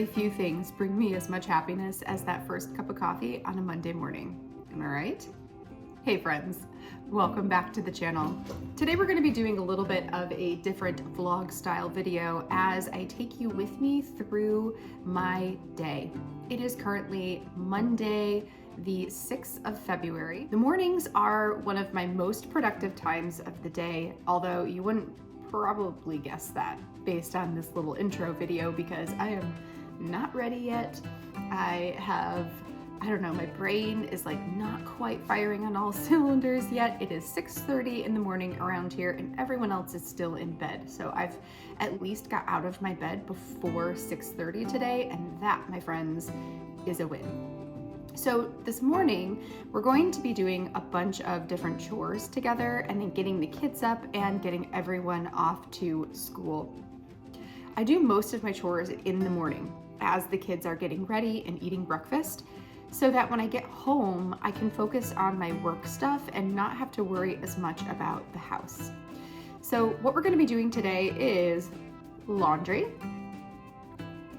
very few things bring me as much happiness as that first cup of coffee on a Monday morning. Am I right? Hey friends, welcome back to the channel. Today we're going to be doing a little bit of a different vlog style video as I take you with me through my day. It is currently Monday, the 6th of February. The mornings are one of my most productive times of the day, although you wouldn't probably guess that based on this little intro video because I am not ready yet. I don't know, my brain is like not quite firing on all cylinders yet. It is 6:30 in the morning around here and everyone else is still in bed. So I've at least got out of my bed before 6:30 today, and that, my friends, is a win. So this morning, we're going to be doing a bunch of different chores together and then getting the kids up and getting everyone off to school. I do most of my chores in the morning as the kids are getting ready and eating breakfast, so that when I get home, I can focus on my work stuff and not have to worry as much about the house. So what we're going to be doing today is laundry,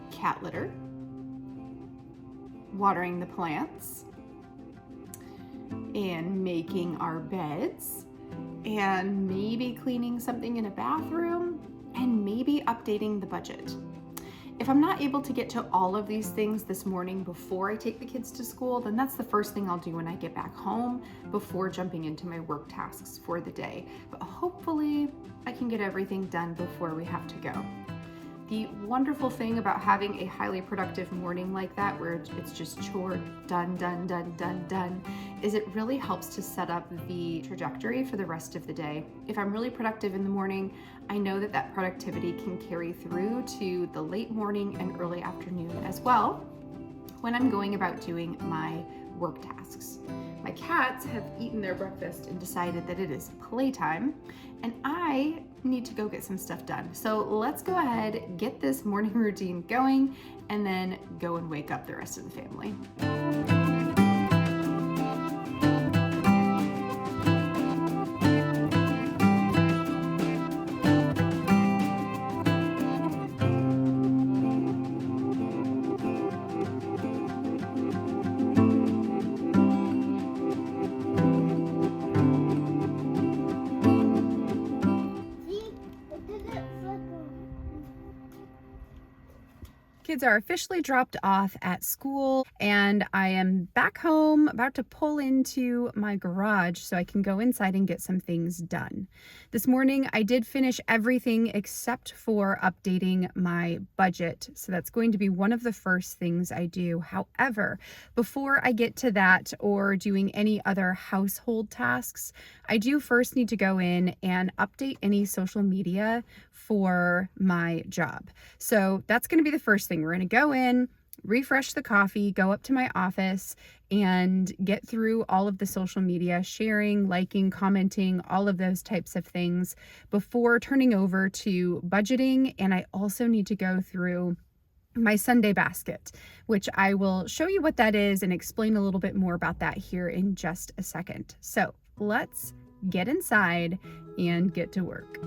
cat litter, watering the plants, and making our beds, and maybe cleaning something in a bathroom, and maybe updating the budget. If I'm not able to get to all of these things this morning before I take the kids to school, then that's the first thing I'll do when I get back home before jumping into my work tasks for the day. But hopefully I can get everything done before we have to go. The wonderful thing about having a highly productive morning like that, where it's just chore, done, done, done, done, done, is it really helps to set up the trajectory for the rest of the day. If I'm really productive in the morning, I know that that productivity can carry through to the late morning and early afternoon as well when I'm going about doing my work tasks. My cats have eaten their breakfast and decided that it is playtime, and I need to go get some stuff done. So let's go ahead, get this morning routine going, and then go and wake up the rest of the family. Kids are officially dropped off at school, and I am back home about to pull into my garage so I can go inside and get some things done. This morning I did finish everything except for updating my budget, so that's going to be one of the first things I do. However, before I get to that or doing any other household tasks, I do first need to go in and update any social media for my job. So that's going to be the first thing. We're going to go in, refresh the coffee, go up to my office, and get through all of the social media, sharing, liking, commenting, all of those types of things before turning over to budgeting. And I also need to go through my Sunday basket, which I will show you what that is and explain a little bit more about that here in just a second. So let's get inside and get to work.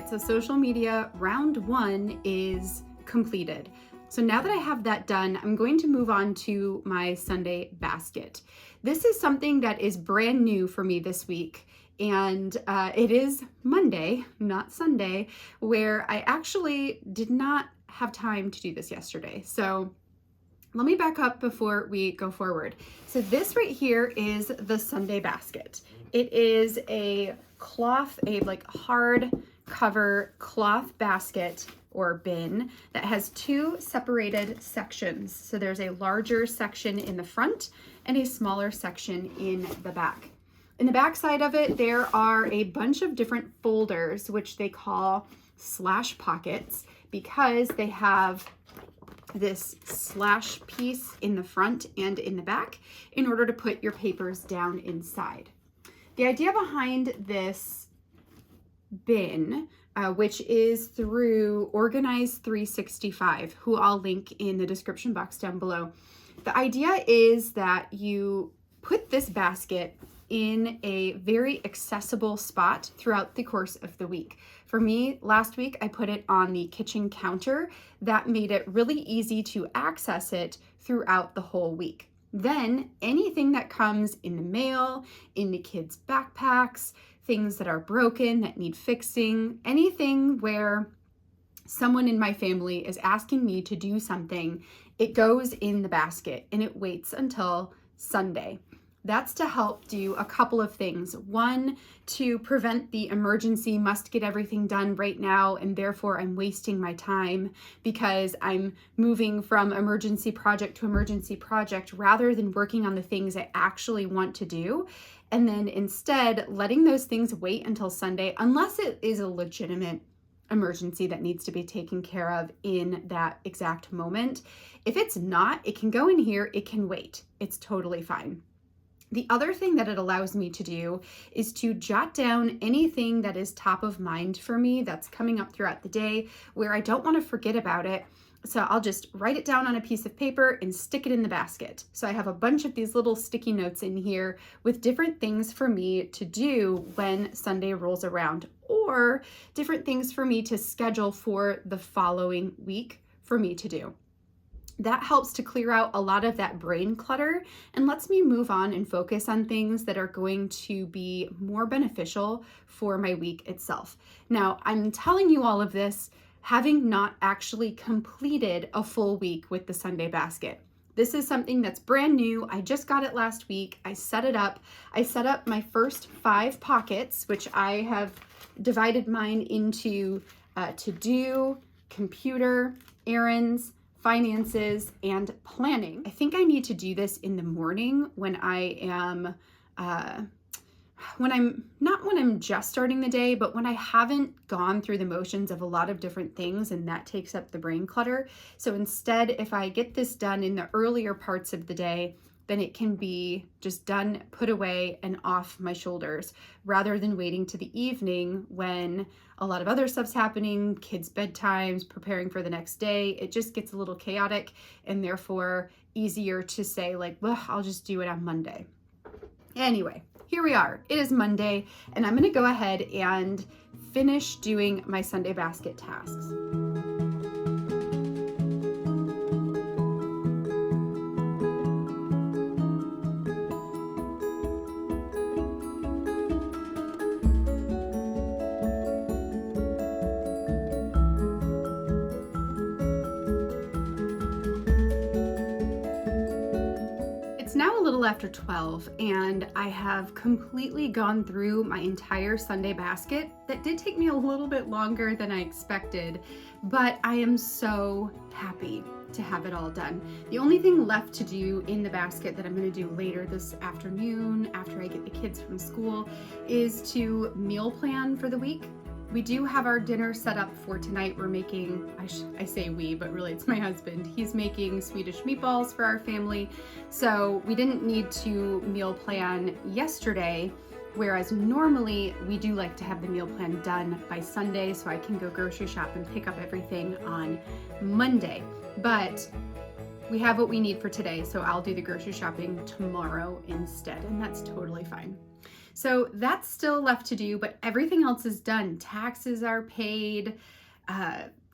So social media round one is completed. So now that I have that done, I'm going to move on to my Sunday basket. This is something that is brand new for me this week, and it is Monday, not Sunday, where I actually did not have time to do this yesterday. So let me back up before we go forward. So this right here is the Sunday basket. It is a cloth, a like hard cover cloth basket or bin that has two separated sections. So there's a larger section in the front and a smaller section in the back. In the back side of it, there are a bunch of different folders, which they call slash pockets, because they have this slash piece in the front and in the back in order to put your papers down inside. The idea behind this bin, which is through Organize 365, who I'll link in the description box down below. The idea is that you put this basket in a very accessible spot throughout the course of the week. For me, last week, I put it on the kitchen counter. That made it really easy to access it throughout the whole week. Then anything that comes in the mail, in the kids' backpacks, things that are broken, that need fixing, anything where someone in my family is asking me to do something, it goes in the basket and it waits until Sunday. That's to help do a couple of things. One, to prevent the emergency, must get everything done right now, and therefore I'm wasting my time because I'm moving from emergency project to emergency project rather than working on the things I actually want to do. And then instead letting those things wait until Sunday, unless it is a legitimate emergency that needs to be taken care of in that exact moment. If it's not, it can go in here, it can wait. It's totally fine. The other thing that it allows me to do is to jot down anything that is top of mind for me that's coming up throughout the day where I don't want to forget about it. So I'll just write it down on a piece of paper and stick it in the basket. So I have a bunch of these little sticky notes in here with different things for me to do when Sunday rolls around, or different things for me to schedule for the following week for me to do. That helps to clear out a lot of that brain clutter and lets me move on and focus on things that are going to be more beneficial for my week itself. Now, I'm telling you all of this having not actually completed a full week with the Sunday basket. This is something that's brand new. I just got it last week. I set it up. I set up my first 5 pockets, which I have divided mine into to-do, computer, errands, finances, and planning. I think I need to do this in the morning when I am, when I'm just starting the day, but when I haven't gone through the motions of a lot of different things, and that takes up the brain clutter. So instead, if I get this done in the earlier parts of the day, then it can be just done, put away, and off my shoulders, rather than waiting to the evening when a lot of other stuff's happening, kids' bedtimes, preparing for the next day. It just gets a little chaotic, and therefore easier to say like, well, I'll just do it on Monday. Anyway, here we are. It is Monday, and I'm gonna go ahead and finish doing my Sunday basket tasks. Now a little after 12, and I have completely gone through my entire Sunday basket. That did take me a little bit longer than I expected, but I am so happy to have it all done. The only thing left to do in the basket that I'm going to do later this afternoon after I get the kids from school is to meal plan for the week. We do have our dinner set up for tonight. We're making, I say we, but really it's my husband. He's making Swedish meatballs for our family. So we didn't need to meal plan yesterday, whereas normally we do like to have the meal plan done by Sunday so I can go grocery shop and pick up everything on Monday. But we have what we need for today, so I'll do the grocery shopping tomorrow instead, and that's totally fine. So that's still left to do, but everything else is done. Taxes are paid,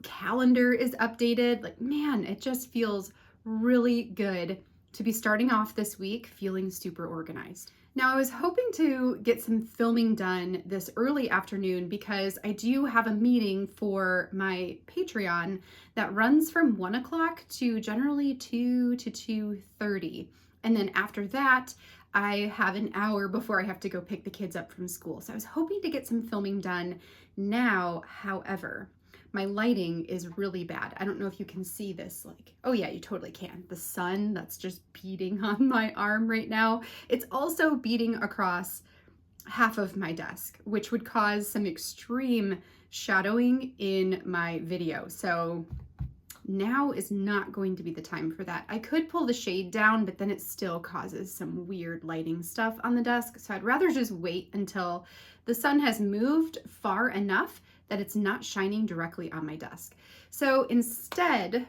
calendar is updated. Like, man, it just feels really good to be starting off this week feeling super organized. Now, I was hoping to get some filming done this early afternoon because I do have a meeting for my Patreon that runs from 1 o'clock to generally 2 to 2:30. And then after that, I have an hour before I have to go pick the kids up from school. So I was hoping to get some filming done now. However, my lighting is really bad. I don't know if you can see this, like, oh yeah, you totally can. The sun that's just beating on my arm right now. It's also beating across half of my desk, which would cause some extreme shadowing in my video. So now is not going to be the time for that. I could pull the shade down, but then it still causes some weird lighting stuff on the desk. So I'd rather just wait until the sun has moved far enough that it's not shining directly on my desk. So instead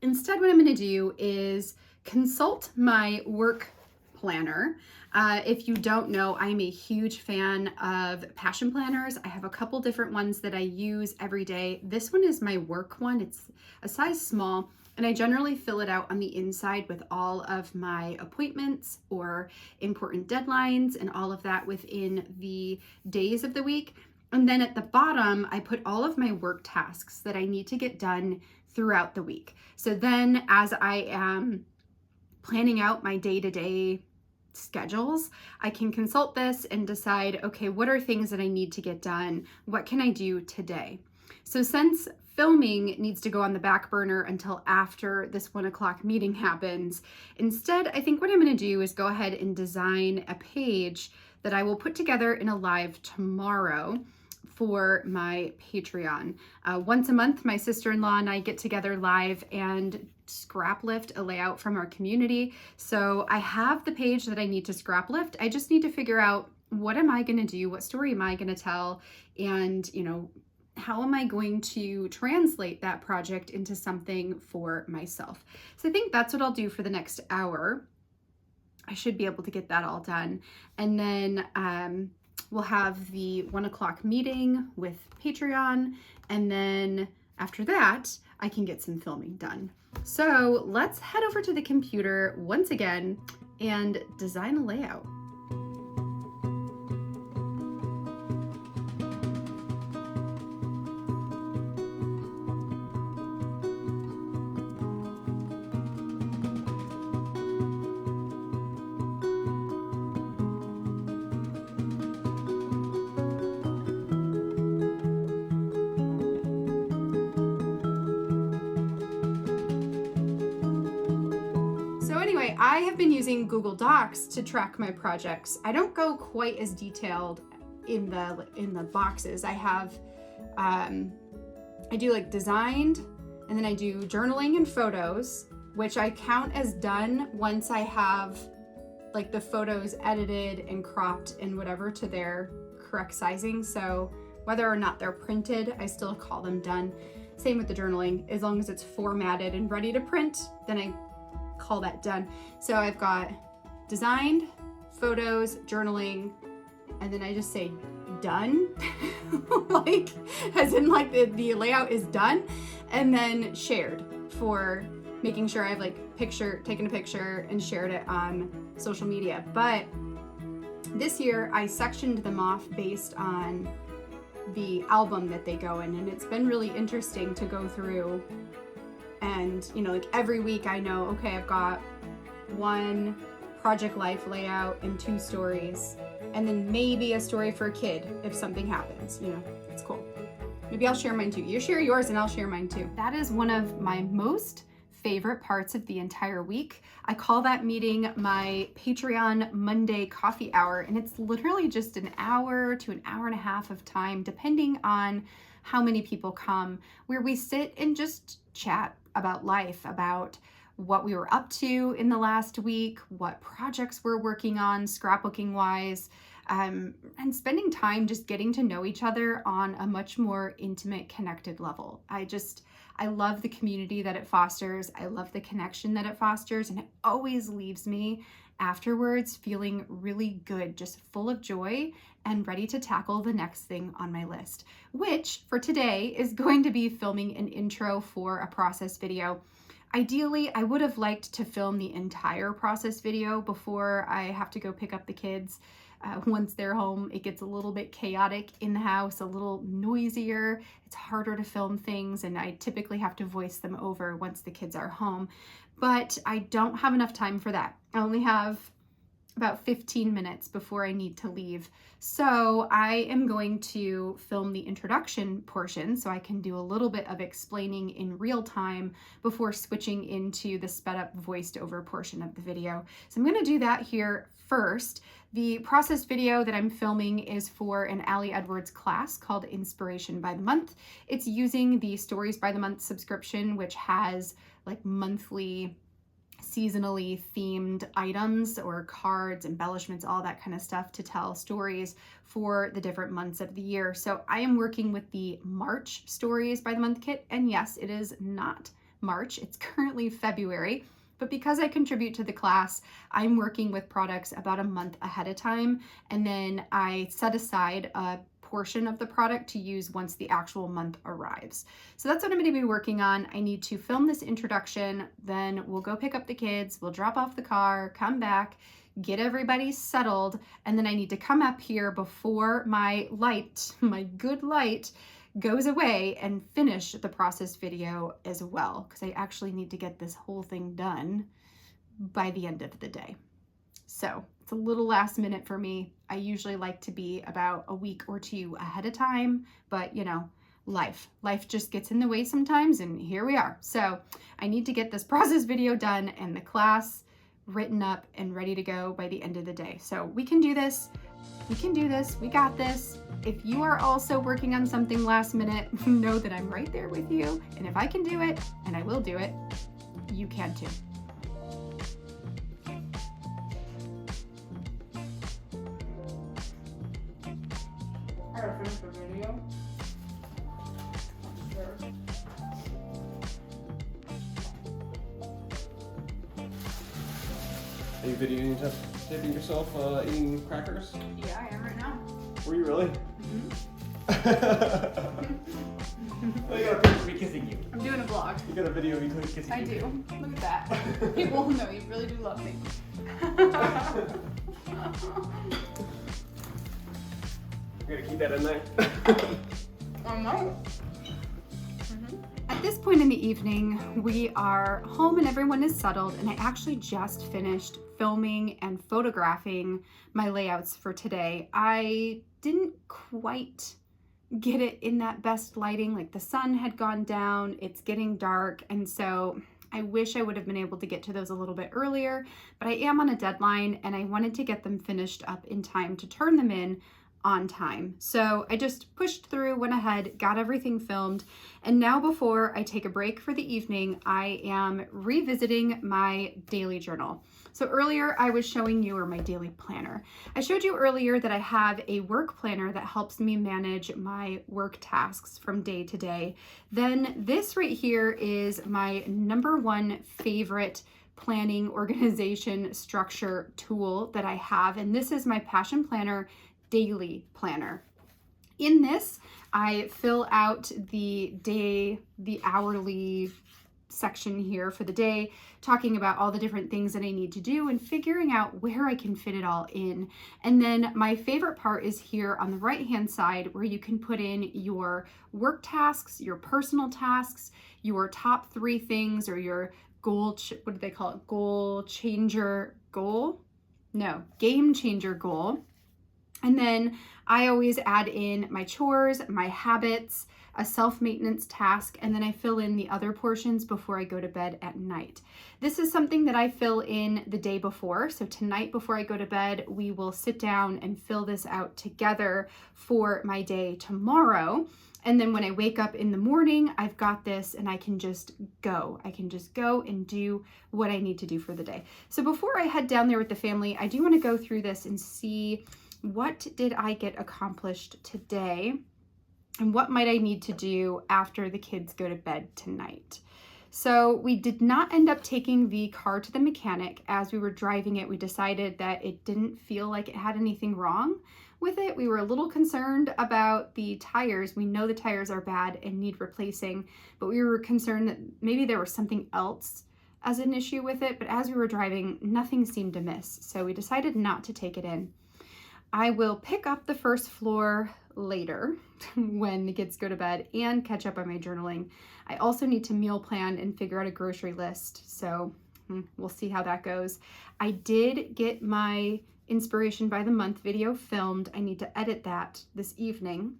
what I'm going to do is consult my work planner. If you don't know, I'm a huge fan of passion planners. I have a couple different ones that I use every day. This one is my work one. It's a size small, and I generally fill it out on the inside with all of my appointments or important deadlines and all of that within the days of the week. And then at the bottom, I put all of my work tasks that I need to get done throughout the week. So then as I am planning out my day-to-day schedules, I can consult this and decide, okay, what are things that I need to get done? What can I do today? So since filming needs to go on the back burner until after this 1 o'clock meeting happens, instead, I think what I'm going to do is go ahead and design a page that I will put together in a live tomorrow for my Patreon. Once a month, my sister-in-law and I get together live and scrap lift a layout from our community. So I have the page that I need to scrap lift. I just need to figure out, what am I going to do? What story am I going to tell? And, how am I going to translate that project into something for myself? So I think that's what I'll do for the next hour. I should be able to get that all done. And then we'll have the 1 o'clock meeting with Patreon. And then after that, I can get some filming done. So let's head over to the computer once again and design a layout. I have been using Google Docs to track my projects. I don't go quite as detailed in the boxes. I have, I do like designed, and then I do journaling and photos, which I count as done once I have like the photos edited and cropped and whatever to their correct sizing. So whether or not they're printed, I still call them done. Same with the journaling. As long as it's formatted and ready to print, then I call that done. So I've got designed, photos, journaling, and then I just say done, like as in like the layout is done, and then shared for making sure I've like taken a picture and shared it on social media. But this year I sectioned them off based on the album that they go in, and it's been really interesting to go through. And, like every week I know, okay, I've got 1 project life layout and 2 stories, and then maybe a story for a kid if something happens, it's cool. Maybe I'll share mine too. You share yours and I'll share mine too. That is one of my most favorite parts of the entire week. I call that meeting my Patreon Monday coffee hour, and it's literally just an hour to an hour and a half of time, depending on how many people come, where we sit and just chat about life, about what we were up to in the last week, what projects we're working on scrapbooking wise, and spending time just getting to know each other on a much more intimate, connected level. I love the community that it fosters. I love the connection that it fosters, and it always leaves me afterwards feeling really good, just full of joy and ready to tackle the next thing on my list, which for today is going to be filming an intro for a process video. Ideally, I would have liked to film the entire process video before I have to go pick up the kids. Once they're home, it gets a little bit chaotic in the house, a little noisier. It's harder to film things, and I typically have to voice them over once the kids are home. But I don't have enough time for that. I only have about 15 minutes before I need to leave. So I am going to film the introduction portion so I can do a little bit of explaining in real time before switching into the sped up voiced over portion of the video. So I'm going to do that here first. The process video that I'm filming is for an Allie Edwards class called Inspiration by the Month. It's using the Stories by the Month subscription, which has like monthly seasonally themed items or cards, embellishments, all that kind of stuff to tell stories for the different months of the year. So I am working with the March Stories by the Month kit, and yes, it is not March, it's currently February, but because I contribute to the class, I'm working with products about a month ahead of time, and then I set aside a portion of the product to use once the actual month arrives. So that's what I'm going to be working on. I need to film this introduction, then we'll go pick up the kids, we'll drop off the car, come back, get everybody settled, and then I need to come up here before my light, my good light, goes away and finish the process video as well, because I actually need to get this whole thing done by the end of the day. So it's a little last minute for me. I usually like to be about a week or two ahead of time, but you know, life just gets in the way sometimes, and here we are. So I need to get this process video done and the class written up and ready to go by the end of the day. So we can do this. We can do this. We got this. If you are also working on something last minute, know that I'm right there with you. And if I can do it, and I will do it, you can too. I gotta finish the video. Sure. Are you videoing yourself eating crackers? Yeah, I am right now. Were you really? Mm-hmm. I got a picture of me kissing you. I'm doing a vlog. You got a video of me kissing I you. do. Look at that. People know you really do love me. You're gonna keep that in there? I know. At this point in the evening, we are home and everyone is settled, and I actually just finished filming and photographing my layouts for today. I didn't quite get it in that best lighting, like the sun had gone down, it's getting dark, and so I wish I would have been able to get to those a little bit earlier, but I am on a deadline and I wanted to get them finished up in time to turn them in on time. So I just pushed through, went ahead, got everything filmed, and now before I take a break for the evening, I am revisiting my daily journal. So earlier I was showing you, or my daily planner. I showed you earlier that I have a work planner that helps me manage my work tasks from day to day. Then this right here is my #1 favorite planning, organization, structure tool that I have, and this is my Passion Planner daily planner. In this, I fill out the day, the hourly section here for the day, talking about all the different things that I need to do and figuring out where I can fit it all in. And then my favorite part is here on the right-hand side, where you can put in your work tasks, your personal tasks, your top 3 things, or your goal, what do they call it? Game changer goal. And then I always add in my chores, my habits, a self-maintenance task, and then I fill in the other portions before I go to bed at night. This is something that I fill in the day before. So tonight before I go to bed, we will sit down and fill this out together for my day tomorrow. And then when I wake up in the morning, I've got this and I can just go. I can just go and do what I need to do for the day. So before I head down there with the family, I do want to go through this and see what did I get accomplished today and what might I need to do after the kids go to bed tonight. So we did not end up taking the car to the mechanic. As we were driving it, we decided that it didn't feel like it had anything wrong with it. We were a little concerned about the tires. We know the tires are bad and need replacing, but we were concerned that maybe there was something else as an issue with it. But as we were driving, nothing seemed amiss. So we decided not to take it in. I will pick up the first floor later when the kids go to bed and catch up on my journaling. I also need to meal plan and figure out a grocery list. So we'll see how that goes. I did get my inspiration by the month video filmed. I need to edit that this evening.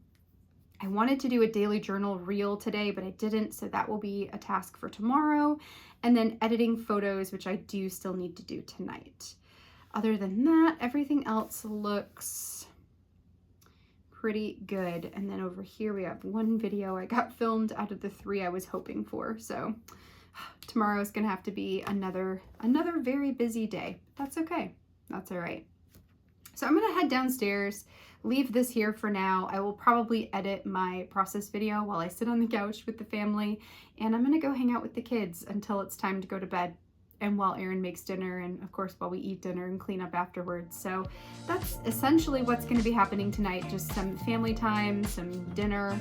I wanted to do a daily journal reel today, but I didn't, so that will be a task for tomorrow. And then editing photos, which I do still need to do tonight. Other than that, everything else looks pretty good. And then over here we have one video I got filmed out of the 3 I was hoping for. So tomorrow is gonna have to be another very busy day. That's okay, that's all right. So I'm gonna head downstairs, leave this here for now. I will probably edit my process video while I sit on the couch with the family, and I'm gonna go hang out with the kids until it's time to go to bed, and while Aaron makes dinner, and of course while we eat dinner and clean up afterwards. So that's essentially what's gonna be happening tonight, just some family time, some dinner,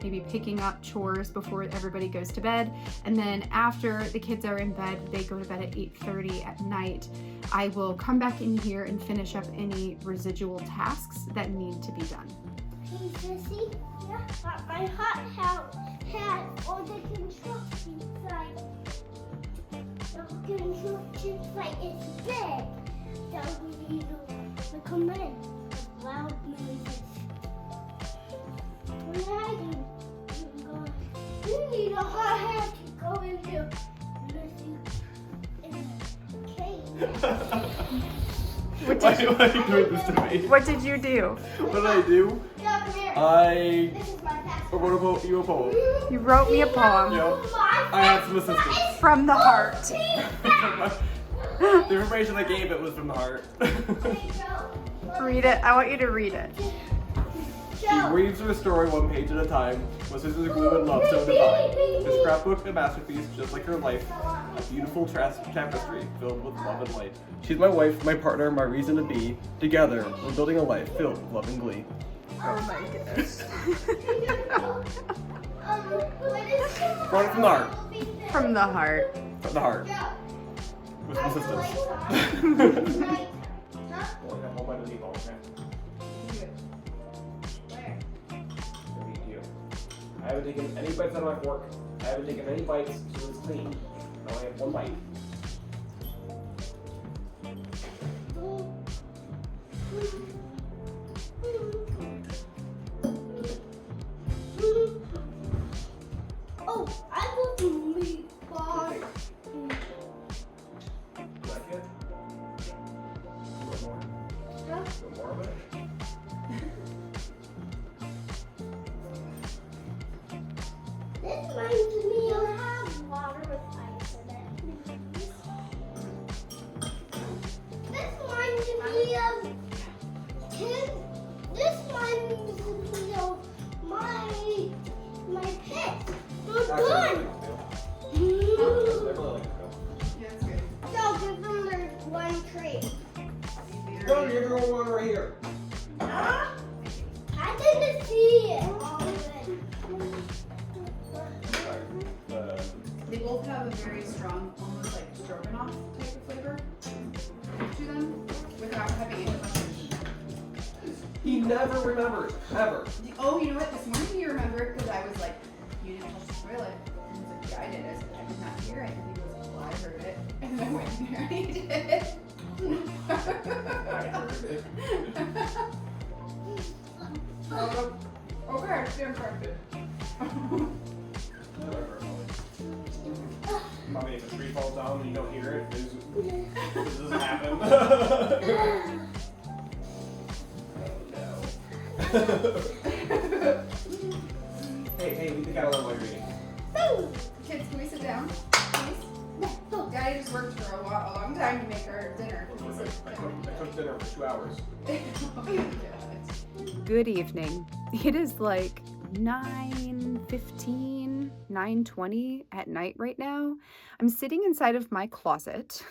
maybe picking up chores before everybody goes to bed. And then after the kids are in bed, they go to bed at 8:30 at night, I will come back in here and finish up any residual tasks that need to be done. Hey, Sissy, my hot house has all the construction sites. The construction site is big. So we need to come in with loud noises. When I do, you need a hot house to go into in the cave. Why are you doing this to me? What did you do? What did I do? Come here. I This is my wrote you a poem. You wrote me a poem Yep. I had some assistance. from the heart. The information I gave it was from the heart. Read it. I want you to read it. She weaves her story one page at a time, with scissors, glue, and love so divine. Her scrapbook, a masterpiece, just like her life, a beautiful tapestry filled with love and light. She's my wife, my partner, my reason to be. Together, we're building a life filled with love and glee. Oh my goodness. Brought it from the heart. From the heart. From the heart. With some assistance. Hold by the meatball, okay? I haven't taken any bites out of my fork. I haven't taken any bites, so it's clean. I only have one bite. Oh, I will do meatballs. You like it? You want more? Yeah. You want more of it? This reminds me of have water with ice in it. This reminds me of kids. This reminds me of my pets. They're good. So I'll give them their one treat. Go, give her one right here. Huh? I didn't see it. They both have a very strong, almost like stroganoff type of flavor to them without having any much. He never remembers, ever. Oh, you know what? This morning you remembered because I was like, you didn't touch the toilet. And he was like, yeah, I did. I said, I did not hear it. And he goes, well, I heard it. And I went in there and he did it. I heard it. Okay, stand corrected. Mommy, if a tree falls down and you don't hear it, this doesn't happen. Hey, leave the kettle on while you're eating. Kids, can we sit down, please? Daddy just worked for a long time to make our dinner. I cooked dinner for 2 hours. Good evening. It is like 9:15, 9:20 at night right now. I'm sitting inside of my closet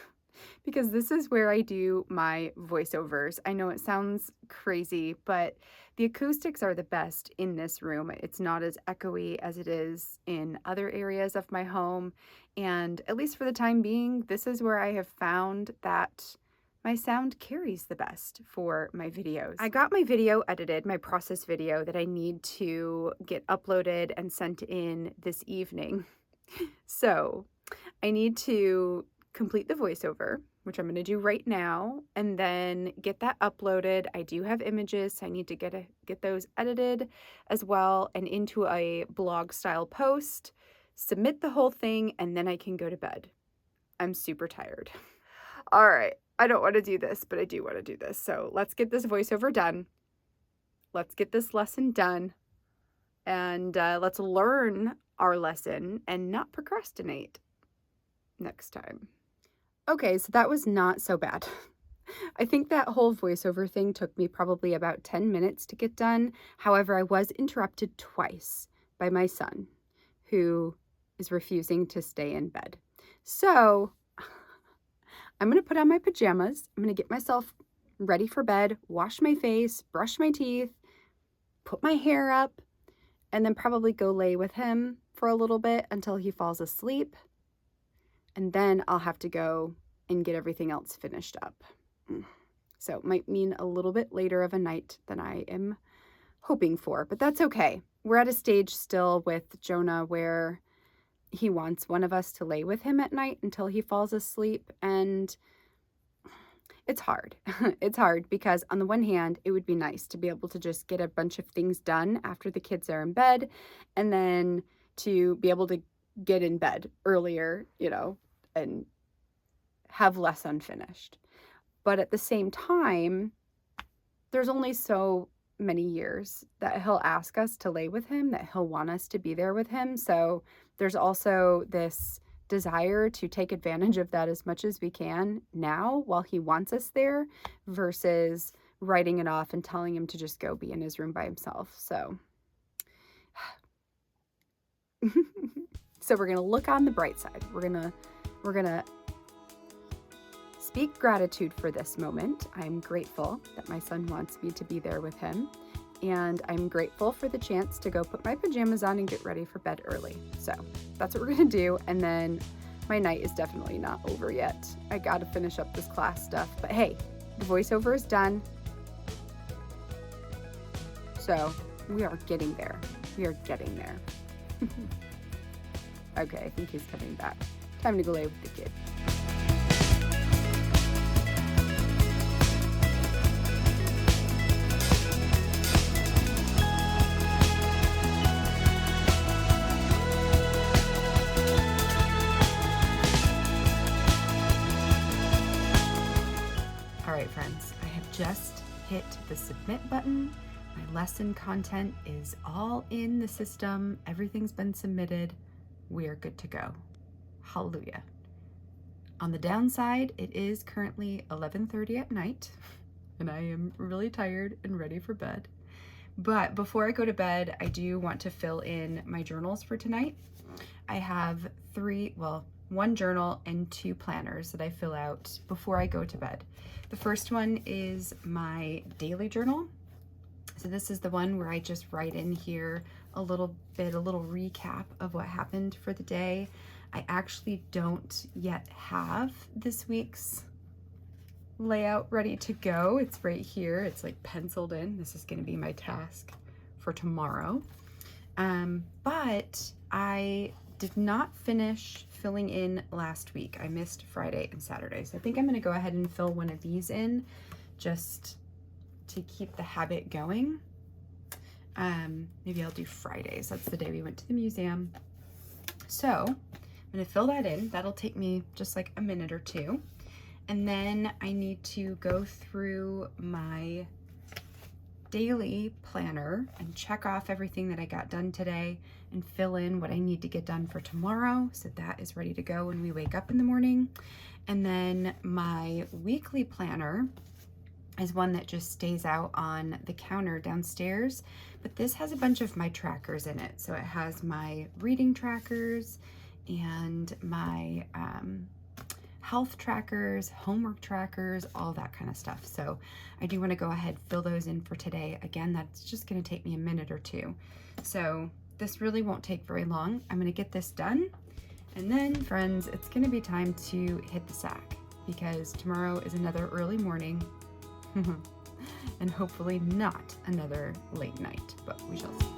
because this is where I do my voiceovers. I know it sounds crazy, but the acoustics are the best in this room. It's not as echoey as it is in other areas of my home. And at least for the time being, this is where I have found that my sound carries the best for my videos. I got my video edited, my process video that I need to get uploaded and sent in this evening. So I need to complete the voiceover, which I'm going to do right now, and then get that uploaded. I do have images, so I need to get those edited as well and into a blog style post, submit the whole thing, and then I can go to bed. I'm super tired. All right, I don't want to do this, but I do want to do this. So let's get this voiceover done. Let's get this lesson done, and let's learn our lesson and not procrastinate next time. Okay, so that was not so bad. I think that whole voiceover thing took me probably about 10 minutes to get done. However, I was interrupted twice by my son, who is refusing to stay in bed. So I'm going to put on my pajamas. I'm going to get myself ready for bed, wash my face, brush my teeth, put my hair up, and then probably go lay with him for a little bit until he falls asleep. And then I'll have to go and get everything else finished up. So it might mean a little bit later of a night than I am hoping for, but that's okay. We're at a stage still with Jonah where he wants one of us to lay with him at night until he falls asleep, and it's hard. It's hard because on the one hand, it would be nice to be able to just get a bunch of things done after the kids are in bed, and then to be able to get in bed earlier, and have less unfinished. But at the same time, there's only so many years that he'll ask us to lay with him, that he'll want us to be there with him. So there's also this desire to take advantage of that as much as we can now while he wants us there, versus writing it off and telling him to just go be in his room by himself. So we're going to look on the bright side. We're going to speak gratitude for this moment. I'm grateful that my son wants me to be there with him, and I'm grateful for the chance to go put my pajamas on and get ready for bed early. So that's what we're going to do, and then my night is definitely not over yet. I got to finish up this class stuff, but hey, the voiceover is done. So we are getting there. We are getting there. Okay, I think he's coming back. Time to go lay with the kid. All right, friends, I have just hit the submit button. My lesson content is all in the system. Everything's been submitted. We are good to go. Hallelujah. On the downside, it is currently 11:30 at night, and I am really tired and ready for bed. But before I go to bed, I do want to fill in my journals for tonight. I have one journal and 2 planners that I fill out before I go to bed. The first one is my daily journal. So this is the one where I just write in here a little recap of what happened for the day. I actually don't yet have this week's layout ready to go. It's right here. It's like penciled in. This is going to be my task for tomorrow. But I did not finish filling in last week. I missed Friday and Saturday. So I think I'm going to go ahead and fill one of these in just to keep the habit going. Maybe I'll do Fridays. That's the day we went to the museum. So I'm going to fill that in. That'll take me just like a minute or two. And then I need to go through my daily planner and check off everything that I got done today and fill in what I need to get done for tomorrow. So that is ready to go when we wake up in the morning. And then my weekly planner is one that just stays out on the counter downstairs, but this has a bunch of my trackers in it. So it has my reading trackers and my health trackers, homework trackers, all that kind of stuff. So I do want to go ahead, fill those in for today. Again, that's just going to take me a minute or two. So this really won't take very long. I'm going to get this done. And then, friends, it's going to be time to hit the sack because tomorrow is another early morning and hopefully not another late night, but we shall see.